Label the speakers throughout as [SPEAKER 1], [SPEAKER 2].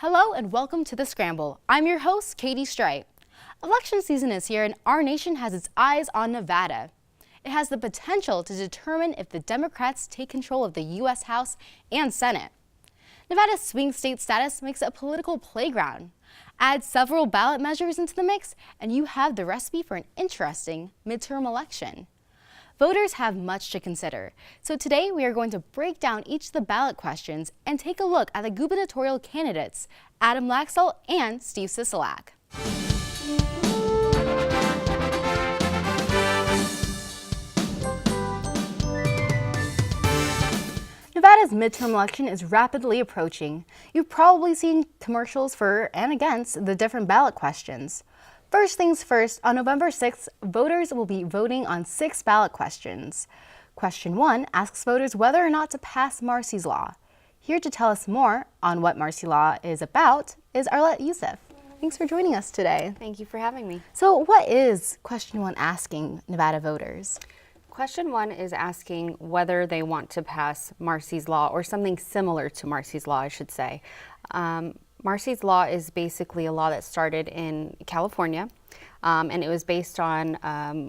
[SPEAKER 1] Hello and welcome to the Scramble. I'm your host, Katie Stripe. Election season is here and our nation has its eyes on Nevada. It has the potential to determine if the Democrats take control of the U.S. House and Senate. Nevada's swing state status makes it a political playground. Add several ballot measures into the mix and you have the recipe for an interesting midterm election. Voters have much to consider, so today we are going to break down each of the ballot questions and take a look at the gubernatorial candidates, Adam Laxalt and Steve Sisolak. Nevada's midterm election is rapidly approaching. You've probably seen commercials for and against the different ballot questions. First things first, on November 6th, voters will be voting on 6 ballot questions. Question 1 asks voters whether or not to pass Marsy's Law. Here to tell us more on what Marsy's Law is about is Arlette Youssef. Thanks for joining us today.
[SPEAKER 2] Thank you for having me.
[SPEAKER 1] So what is Question 1 asking Nevada voters?
[SPEAKER 2] Question 1 is asking whether they want to pass Marsy's Law or something similar to Marsy's Law, I should say. Marsy's Law is basically a law that started in California, and it was based on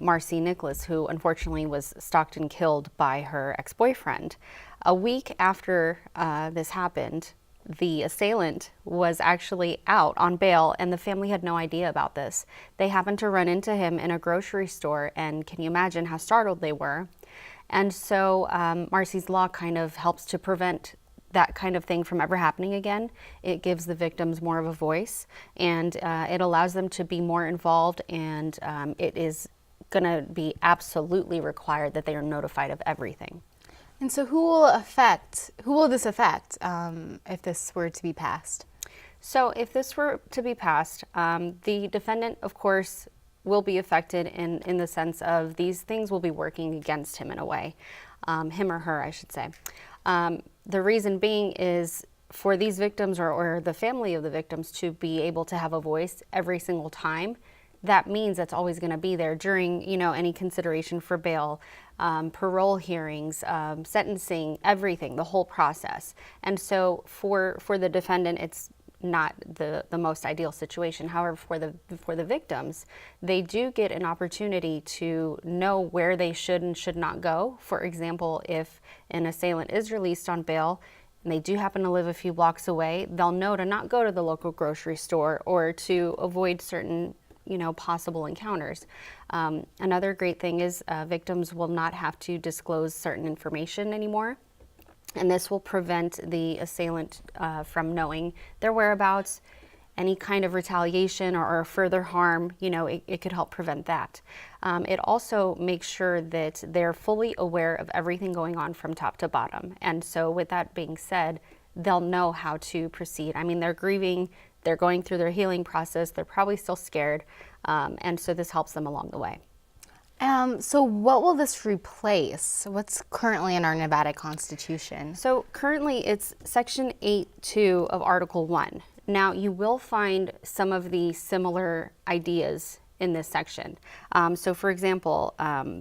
[SPEAKER 2] Marcy Nicholas, who unfortunately was stalked and killed by her ex-boyfriend. A week after this happened, the assailant was actually out on bail, and the family had no idea about this. They happened to run into him in a grocery store, and can you imagine how startled they were? And so Marsy's Law kind of helps to prevent that kind of thing from ever happening again. It gives the victims more of a voice, and it allows them to be more involved, and it is going to be absolutely required that they are notified of everything.
[SPEAKER 1] And so who will this affect if this were to be passed?
[SPEAKER 2] So if this were to be passed, the defendant, of course, will be affected in the sense of these things will be working against him in a way, him or her, I should say. The reason being is for these victims or the family of the victims to be able to have a voice every single time. That means that's always going to be there during, any consideration for bail, parole hearings, sentencing, everything, the whole process. And so for the defendant, it's not the most ideal situation. However, for the victims, they do get an opportunity to know where they should and should not go. For example, if an assailant is released on bail and they do happen to live a few blocks away, they'll know to not go to the local grocery store or to avoid certain possible encounters. Another great thing is victims will not have to disclose certain information anymore. And this will prevent the assailant from knowing their whereabouts, any kind of retaliation or further harm, it could help prevent that. It also makes sure that they're fully aware of everything going on from top to bottom. And so with that being said, they'll know how to proceed. I mean, they're grieving, they're going through their healing process, they're probably still scared, and so this helps them along the way.
[SPEAKER 1] So what will this replace? What's currently in our Nevada Constitution?
[SPEAKER 2] So currently it's Section 8.2 of Article 1. Now you will find some of the similar ideas in this section. So for example,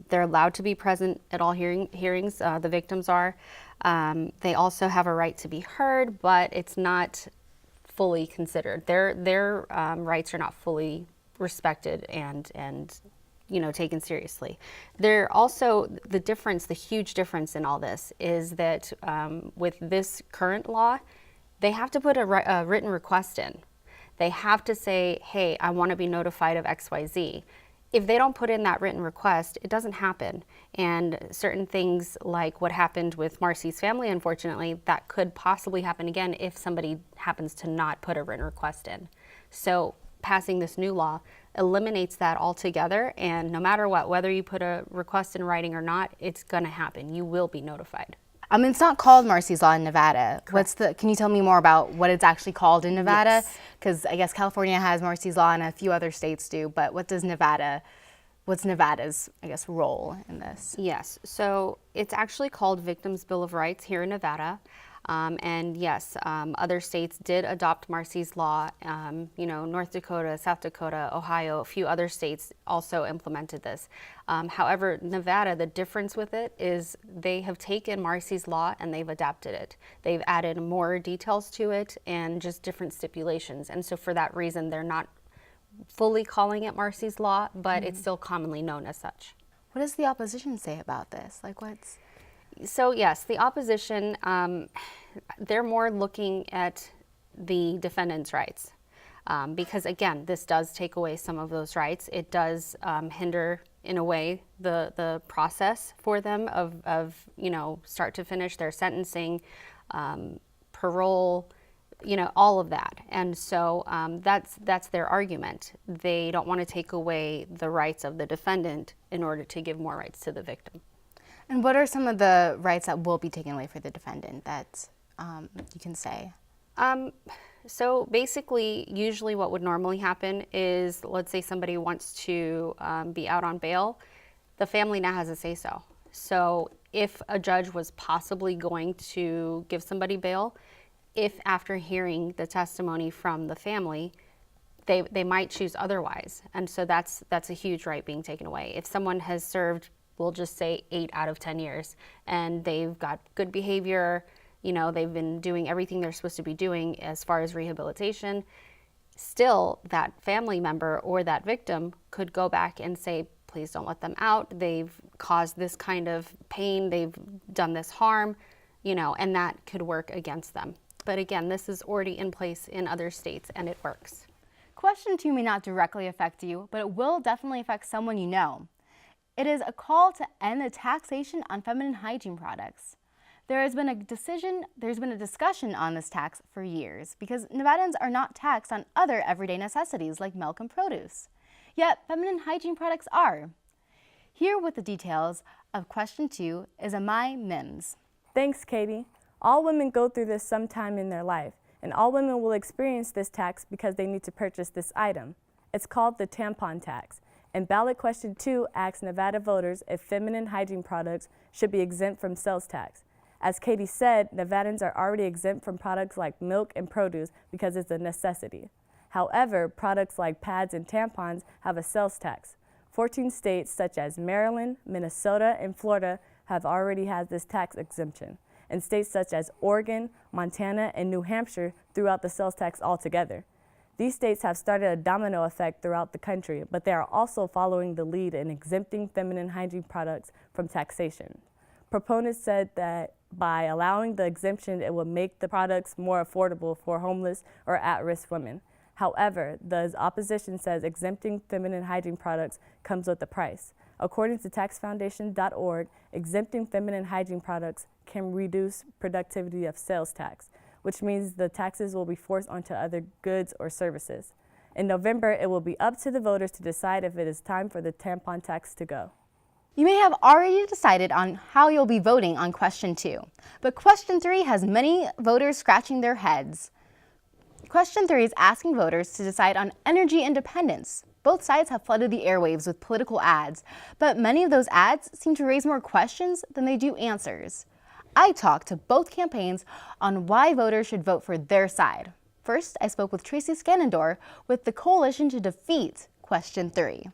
[SPEAKER 2] they're allowed to be present at all hearings, the victims are. They also have a right to be heard, but it's not fully considered. Their rights are not fully respected and taken seriously. They're also, the huge difference in all this is that with this current law, they have to put a written request in. They have to say, hey, I want to be notified of XYZ. If they don't put in that written request, it doesn't happen. And certain things like what happened with Marcy's family, unfortunately, that could possibly happen again if somebody happens to not put a written request in. So passing this new law eliminates that altogether, and no matter what, whether you put a request in writing or not, it's going to happen. You will be notified.
[SPEAKER 1] It's not called Marsy's Law in Nevada. Can you tell me more about what it's actually called in Nevada? Because I guess California has Marsy's Law and a few other states do, but what's Nevada's, role in this?
[SPEAKER 2] Yes, so it's actually called Victims' Bill of Rights here in Nevada. And yes, other states did adopt Marcy's Law. North Dakota, South Dakota, Ohio, a few other states also implemented this. However, Nevada, the difference with it is they have taken Marcy's Law and they've adapted it. They've added more details to it and just different stipulations. And so for that reason, they're not fully calling it Marcy's Law, but it's still commonly known as such.
[SPEAKER 1] What does the opposition say about this? Like, what's...
[SPEAKER 2] So yes, the opposition, they're more looking at the defendant's rights. Because again, this does take away some of those rights. It does hinder, in a way, the process for them of start to finish, their sentencing, parole, all of that. And so that's their argument. They don't want to take away the rights of the defendant in order to give more rights to the victim.
[SPEAKER 1] And what are some of the rights that will be taken away for the defendant that you can say?
[SPEAKER 2] So basically, usually what would normally happen is, let's say somebody wants to be out on bail, the family now has a say-so. So if a judge was possibly going to give somebody bail, if after hearing the testimony from the family, they might choose otherwise. And so that's a huge right being taken away. If someone has served, we'll just say 8 out of 10 years, and they've got good behavior, they've been doing everything they're supposed to be doing as far as rehabilitation, still that family member or that victim could go back and say, please don't let them out. They've caused this kind of pain. They've done this harm, and that could work against them. But again, this is already in place in other states and it works.
[SPEAKER 1] Question 2 may not directly affect you, but it will definitely affect someone you know. It is a call to end the taxation on feminine hygiene products. There's been a discussion on this tax for years because Nevadans are not taxed on other everyday necessities like milk and produce. Yet feminine hygiene products are. Here with the details of question 2 is Amai Mims.
[SPEAKER 3] Thanks, Katie. All women go through this sometime in their life, and all women will experience this tax because they need to purchase this item. It's called the tampon tax. And ballot question 2 asks Nevada voters if feminine hygiene products should be exempt from sales tax. As Katie said, Nevadans are already exempt from products like milk and produce because it's a necessity. However, products like pads and tampons have a sales tax. 14 states such as Maryland, Minnesota, and Florida have already had this tax exemption, and states such as Oregon, Montana, and New Hampshire threw out the sales tax altogether. These states have started a domino effect throughout the country, but they are also following the lead in exempting feminine hygiene products from taxation. Proponents said that by allowing the exemption, it would make the products more affordable for homeless or at-risk women. However, the opposition says exempting feminine hygiene products comes with a price. According to taxfoundation.org, exempting feminine hygiene products can reduce productivity of sales tax, which means the taxes will be forced onto other goods or services. In November, it will be up to the voters to decide if it is time for the tampon tax to go.
[SPEAKER 1] You may have already decided on how you'll be voting on question 2, but question 3 has many voters scratching their heads. Question 3 is asking voters to decide on energy independence. Both sides have flooded the airwaves with political ads, but many of those ads seem to raise more questions than they do answers. I talked to both campaigns on why voters should vote for their side. First, I spoke with Tracy Scannandor with the Coalition to Defeat Question 3.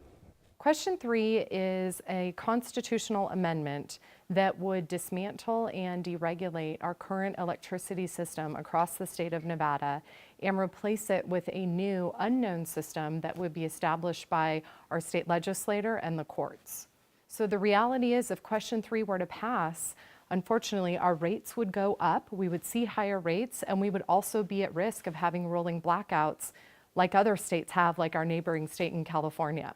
[SPEAKER 4] Question 3 is a constitutional amendment that would dismantle and deregulate our current electricity system across the state of Nevada and replace it with a new unknown system that would be established by our state legislature and the courts. So the reality is, if question 3 were to pass, unfortunately, our rates would go up, we would see higher rates, and we would also be at risk of having rolling blackouts like other states have, like our neighboring state in California.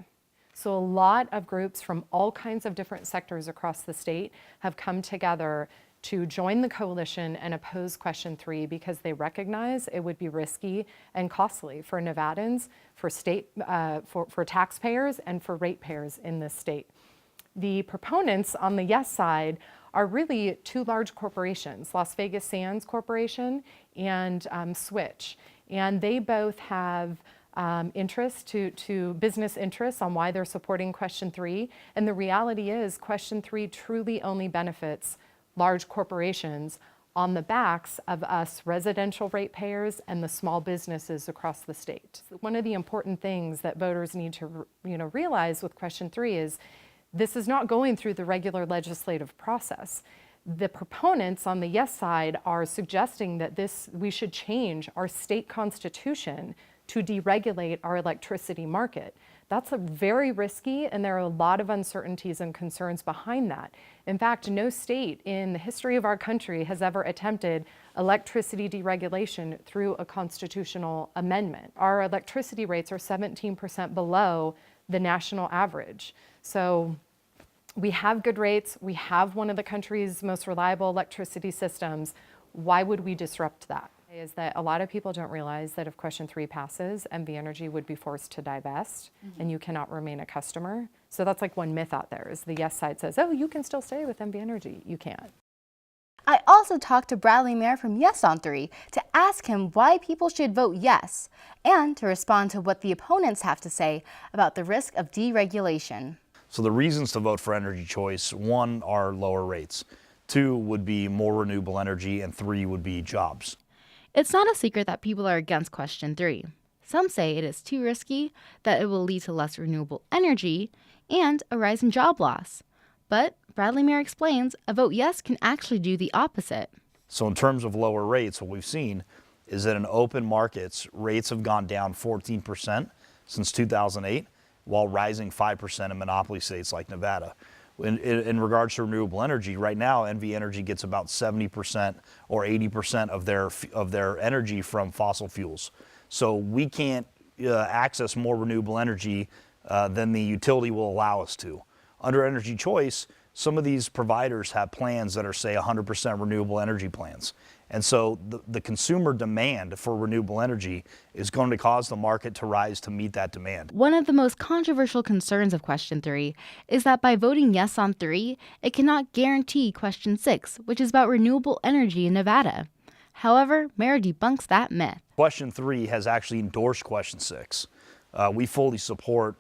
[SPEAKER 4] So a lot of groups from all kinds of different sectors across the state have come together to join the coalition and oppose question 3 because they recognize it would be risky and costly for Nevadans, for state, for taxpayers, and for ratepayers in this state. The proponents on the yes side are really 2 large corporations, Las Vegas Sands Corporation and Switch, and they both have business interests on why they're supporting question 3. And the reality is question 3 truly only benefits large corporations on the backs of us residential ratepayers and the small businesses across the state. One of the important things that voters need to realize with question 3 is this is not going through the regular legislative process. The proponents on the yes side are suggesting that we should change our state constitution to deregulate our electricity market. That's very risky, and there are a lot of uncertainties and concerns behind that. In fact, no state in the history of our country has ever attempted electricity deregulation through a constitutional amendment. Our electricity rates are 17% below the national average. So we have good rates. We have one of the country's most reliable electricity systems. Why would we disrupt that? Is that a lot of people don't realize that if question 3 passes, MV Energy would be forced to divest, and you cannot remain a customer. So that's like one myth out there is the yes side says, oh, you can still stay with MV Energy. You can't.
[SPEAKER 1] I also talked to Bradley Mayer from Yes on 3 to ask him why people should vote yes and to respond to what the opponents have to say about the risk of deregulation.
[SPEAKER 5] So the reasons to vote for energy choice, 1 are lower rates, 2 would be more renewable energy, and 3 would be jobs.
[SPEAKER 1] It's not a secret that people are against question 3. Some say it is too risky, that it will lead to less renewable energy, and a rise in job loss. But Bradley Mayer explains a vote yes can actually do the opposite.
[SPEAKER 5] So in terms of lower rates, what we've seen is that in open markets, rates have gone down 14% since 2008, while rising 5% in monopoly states like Nevada. In regards to renewable energy, right now, NV Energy gets about 70% or 80% of their energy from fossil fuels. So we can't access more renewable energy than the utility will allow us to. Under energy choice, some of these providers have plans that are, say, 100% renewable energy plans. And so the consumer demand for renewable energy is going to cause the market to rise to meet that demand.
[SPEAKER 1] One of the most controversial concerns of question 3 is that by voting yes on 3, it cannot guarantee question 6, which is about renewable energy in Nevada. However, Mayer debunks that myth.
[SPEAKER 5] Question 3 has actually endorsed question 6. We fully support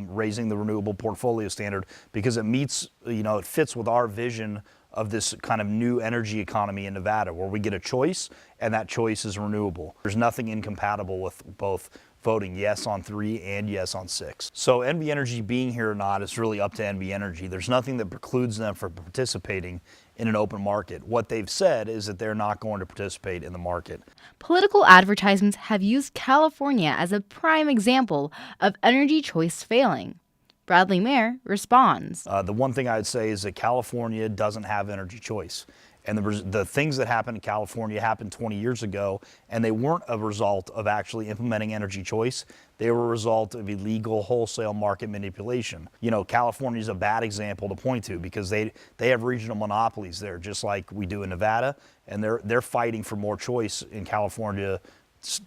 [SPEAKER 5] raising the renewable portfolio standard because it meets, it fits with our vision of this kind of new energy economy in Nevada where we get a choice and that choice is renewable. There's nothing incompatible with both voting yes on 3 and yes on 6. So NV Energy being here or not is really up to NV Energy. There's nothing that precludes them from participating in an open market. What they've said is that they're not going to participate in the market.
[SPEAKER 1] Political advertisements have used California as a prime example of energy choice failing. Bradley Mayer responds.
[SPEAKER 5] The one thing I'd say is that California doesn't have energy choice. And the things that happened in California happened 20 years ago, and they weren't a result of actually implementing energy choice. They were a result of illegal wholesale market manipulation. California is a bad example to point to because they have regional monopolies there, just like we do in Nevada, and they're fighting for more choice in California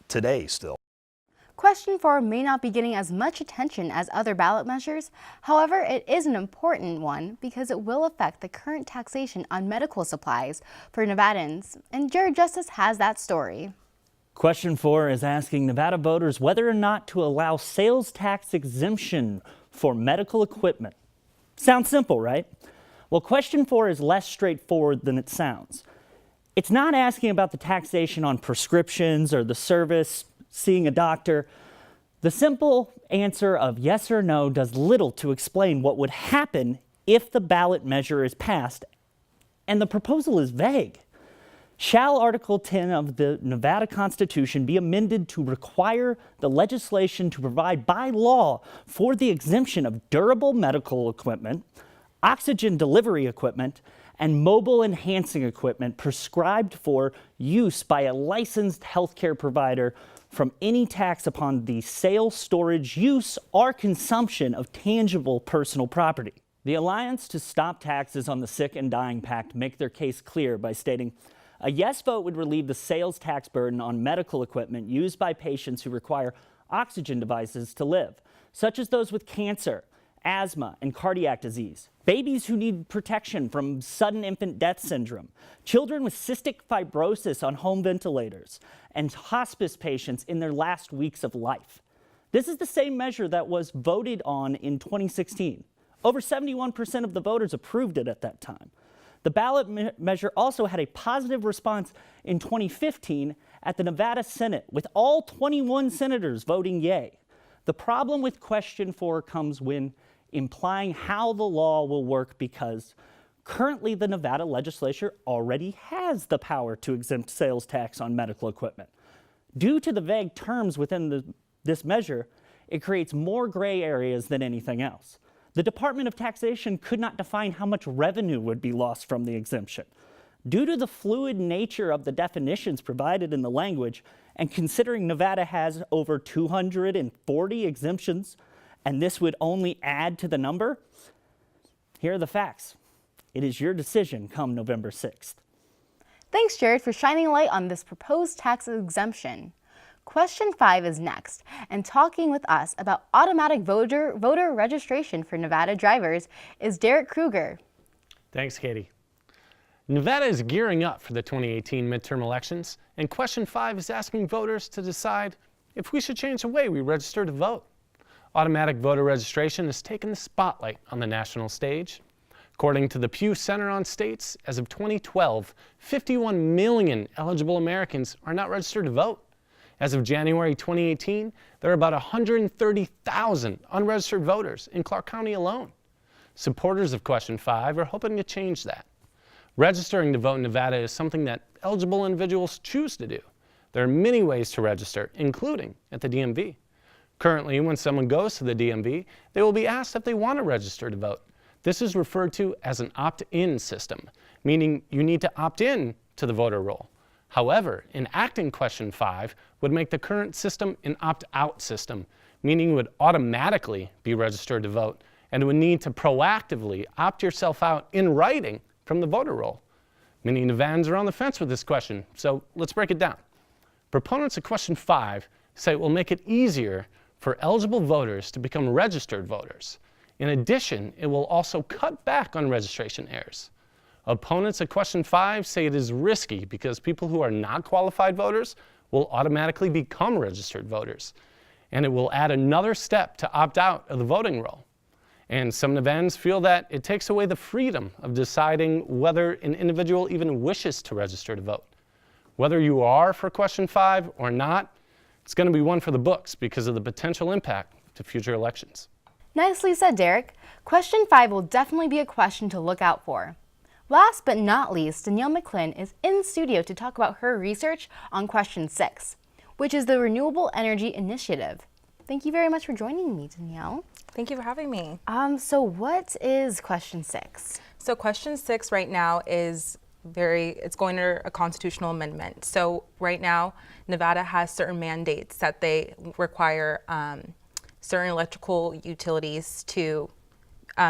[SPEAKER 5] today still.
[SPEAKER 1] Question 4 may not be getting as much attention as other ballot measures. However, it is an important one because it will affect the current taxation on medical supplies for Nevadans. And Jared Justice has that story.
[SPEAKER 6] Question 4 is asking Nevada voters whether or not to allow sales tax exemption for medical equipment. Sounds simple, right? Well, question 4 is less straightforward than it sounds. It's not asking about the taxation on prescriptions or the service, seeing a doctor. The simple answer of yes or no does little to explain what would happen if the ballot measure is passed, and the proposal is vague. Shall Article 10 of the Nevada Constitution be amended to require the legislation to provide by law for the exemption of durable medical equipment, oxygen delivery equipment, and mobile enhancing equipment prescribed for use by a licensed healthcare provider from any tax upon the sale, storage, use, or consumption of tangible personal property. The Alliance to Stop Taxes on the Sick and Dying Pact make their case clear by stating, a yes vote would relieve the sales tax burden on medical equipment used by patients who require oxygen devices to live, such as those with cancer, asthma, and cardiac disease, babies who need protection from sudden infant death syndrome, children with cystic fibrosis on home ventilators, and hospice patients in their last weeks of life. This is the same measure that was voted on in 2016. Over 71% of the voters approved it at that time. The ballot measure also had a positive response in 2015 at the Nevada Senate, with all 21 senators voting yay. The problem with question 4 comes when implying how the law will work, because currently the Nevada legislature already has the power to exempt sales tax on medical equipment. Due to the vague terms within this measure, it creates more gray areas than anything else. The Department of Taxation could not define how much revenue would be lost from the exemption. Due to the fluid nature of the definitions provided in the language, and considering Nevada has over 240 exemptions, and this would only add to the number, here are the facts. It is your decision come November 6th.
[SPEAKER 1] Thanks, Jared, for shining light on this proposed tax exemption. Question 5 is next, and talking with us about automatic voter registration for Nevada drivers is Derek Kruger.
[SPEAKER 7] Thanks, Katie. Nevada is gearing up for the 2018 midterm elections, and question 5 is asking voters to decide if we should change the way we register to vote. Automatic voter registration has taken the spotlight on the national stage. According to the Pew Center on States, as of 2012, 51 million eligible Americans are not registered to vote. As of January 2018, there are about 130,000 unregistered voters in Clark County alone. Supporters of question 5 are hoping to change that. Registering to vote in Nevada is something that eligible individuals choose to do. There are many ways to register, including at the DMV. Currently, when someone goes to the DMV, they will be asked if they want to register to vote. This is referred to as an opt-in system, meaning you need to opt in to the voter roll. However, enacting question 5 would make the current system an opt-out system, meaning you would automatically be registered to vote and would need to proactively opt yourself out in writing from the voter roll. Many Nevadans are on the fence with this question, so let's break it down. Proponents of question 5 say it will make it easier for eligible voters to become registered voters. In addition, it will also cut back on registration errors. Opponents of question 5 say it is risky because people who are not qualified voters will automatically become registered voters, and it will add another step to opt out of the voting roll. And some Nevadans feel that it takes away the freedom of deciding whether an individual even wishes to register to vote. Whether you are for question 5 or not, it's going to be one for the books because of the potential impact to future elections.
[SPEAKER 1] Nicely said, Derek. Question 5 will definitely be a question to look out for. Last but not least, Danielle McClin is in studio to talk about her research on question 6, which is the Renewable Energy Initiative. Thank you very much for joining me, Danielle.
[SPEAKER 8] Thank you for having me.
[SPEAKER 1] So what is question 6?
[SPEAKER 8] So question 6 right now is it's going under a constitutional amendment. So right now, Nevada has certain mandates that they require certain electrical utilities to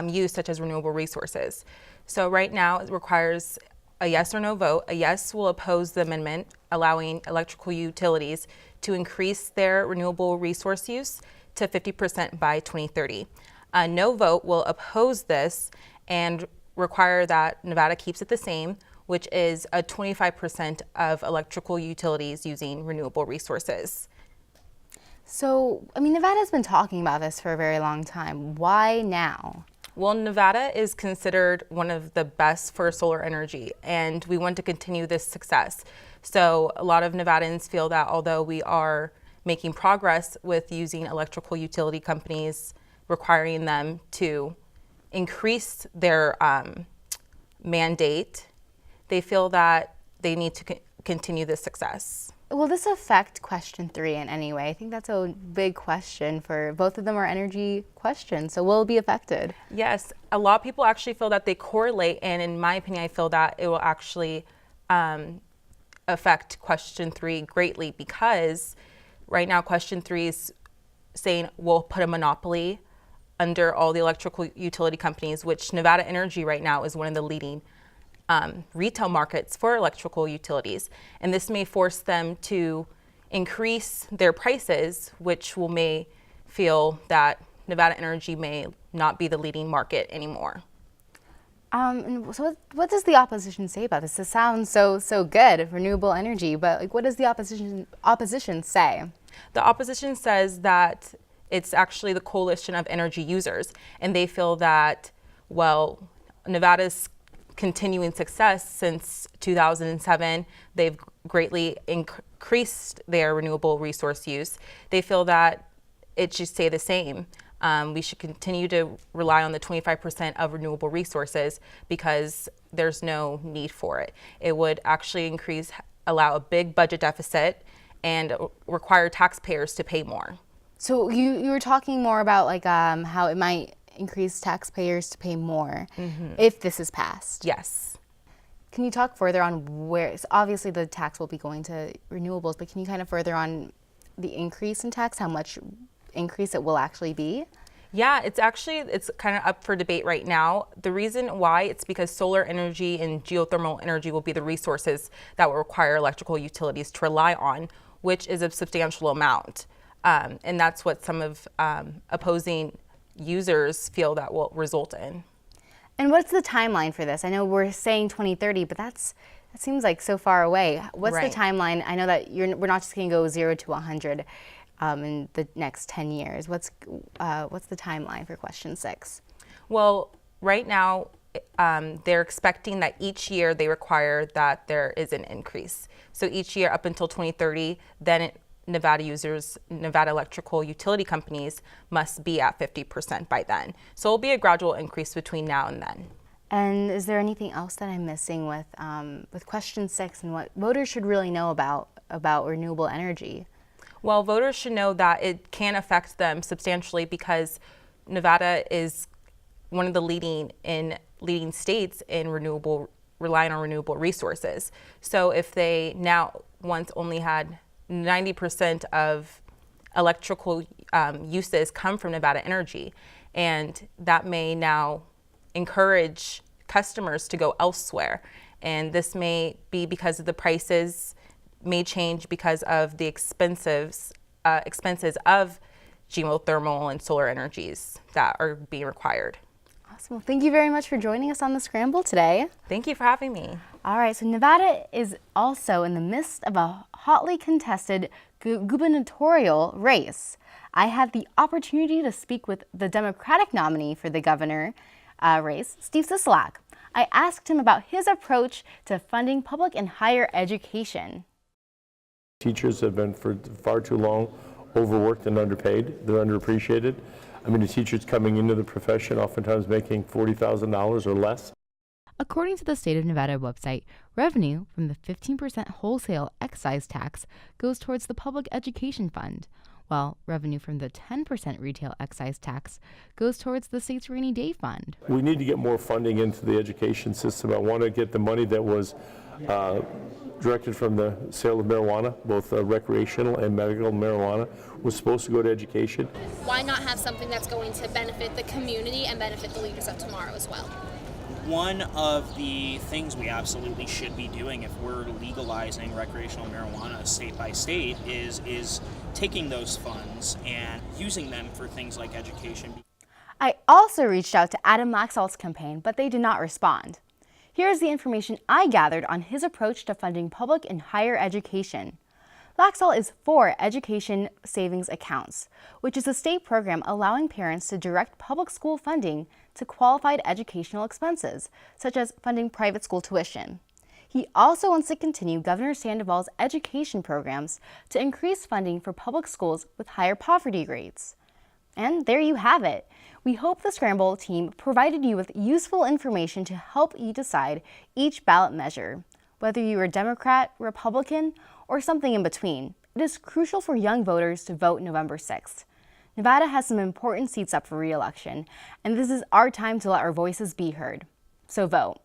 [SPEAKER 8] use, such as renewable resources. So right now it requires a yes or no vote. A yes will oppose the amendment, allowing electrical utilities to increase their renewable resource use to 50% by 2030. A no vote will oppose this and require that Nevada keeps it the same, which is a 25% of electrical utilities using renewable resources.
[SPEAKER 1] So, Nevada's been talking about this for a very long time. Why now?
[SPEAKER 8] Well, Nevada is considered one of the best for solar energy, and we want to continue this success. So a lot of Nevadans feel that although we are making progress with using electrical utility companies, requiring them to increase their mandate, they feel that they need to continue this success.
[SPEAKER 1] Will this affect question 3 in any way? I think that's a big question for both of them are energy questions. So will it be affected?
[SPEAKER 8] Yes, a lot of people actually feel that they correlate, and in my opinion, I feel that it will actually affect question 3 greatly, because right now question 3 is saying we'll put a monopoly under all the electrical utility companies, which Nevada Energy right now is one of the leading retail markets for electrical utilities, and this may force them to increase their prices, which may feel that Nevada Energy may not be the leading market anymore.
[SPEAKER 1] And so what does the opposition say about this? This sounds so good, renewable energy, but what does the opposition say?
[SPEAKER 8] The opposition says that it's actually the coalition of energy users, and they feel that, well, Nevada's continuing success since 2007. They've greatly increased their renewable resource use. They feel that it should stay the same. We should continue to rely on the 25% of renewable resources because there's no need for it. It would actually allow a big budget deficit and require taxpayers to pay more.
[SPEAKER 1] So you were talking more about like how it might increase taxpayers to pay more if this is passed.
[SPEAKER 8] Yes.
[SPEAKER 1] Can you talk further on where, so obviously the tax will be going to renewables, but can you kind of further on the increase in tax, how much increase it will actually be?
[SPEAKER 8] Yeah, it's kind of up for debate right now. The reason why, it's because solar energy and geothermal energy will be the resources that will require electrical utilities to rely on, which is a substantial amount. And that's what some of opposing users feel that will result in.
[SPEAKER 1] And what's the timeline for this? I know we're saying 2030, but that seems like so far away. What's
[SPEAKER 8] Right.
[SPEAKER 1] the timeline? I know that we're not just going to go 0 to 100 in the next 10 years. What's the timeline for question 6?
[SPEAKER 8] Well, right now, they're expecting that each year they require that there is an increase. So each year up until 2030, then Nevada electrical utility companies must be at 50% by then. So it'll be a gradual increase between now and then.
[SPEAKER 1] And is there anything else that I'm missing with question 6 and what voters should really know about renewable energy?
[SPEAKER 8] Well, voters should know that it can affect them substantially because Nevada is one of the leading states in relying on renewable resources. So if they now once only had 90% of electrical uses come from Nevada energy, and that may now encourage customers to go elsewhere. And this may be because of the prices may change because of the expenses of geothermal and solar energies that are being required.
[SPEAKER 1] Awesome. Well, thank you very much for joining us on the Scramble today.
[SPEAKER 8] Thank you for having me.
[SPEAKER 1] All right, so Nevada is also in the midst of a hotly contested gubernatorial race. I had the opportunity to speak with the Democratic nominee for the governor race, Steve Sisolak. I asked him about his approach to funding public and higher education.
[SPEAKER 9] Teachers have been for far too long overworked and underpaid. They're underappreciated. I mean, the teachers coming into the profession oftentimes making $40,000 or less.
[SPEAKER 1] According to the State of Nevada website, revenue from the 15% wholesale excise tax goes towards the public education fund, while revenue from the 10% retail excise tax goes towards the state's rainy day fund.
[SPEAKER 9] We need to get more funding into the education system. I want to get the money that was directed from the sale of marijuana, both recreational and medical marijuana, was supposed to go to education.
[SPEAKER 10] Why not have something that's going to benefit the community and benefit the leaders of tomorrow as well?
[SPEAKER 11] One of the things we absolutely should be doing if we're legalizing recreational marijuana state by state is taking those funds and using them for things like education.
[SPEAKER 1] I also reached out to Adam Laxalt's campaign, but they did not respond. Here's the information I gathered on his approach to funding public and higher education. Laxalt is for Education Savings Accounts, which is a state program allowing parents to direct public school funding to qualified educational expenses, such as funding private school tuition. He also wants to continue Governor Sandoval's education programs to increase funding for public schools with higher poverty rates. And there you have it. We hope the Scramble team provided you with useful information to help you decide each ballot measure. Whether you are Democrat, Republican, or something in between, it is crucial for young voters to vote November 6th. Nevada has some important seats up for re-election, and this is our time to let our voices be heard. So vote.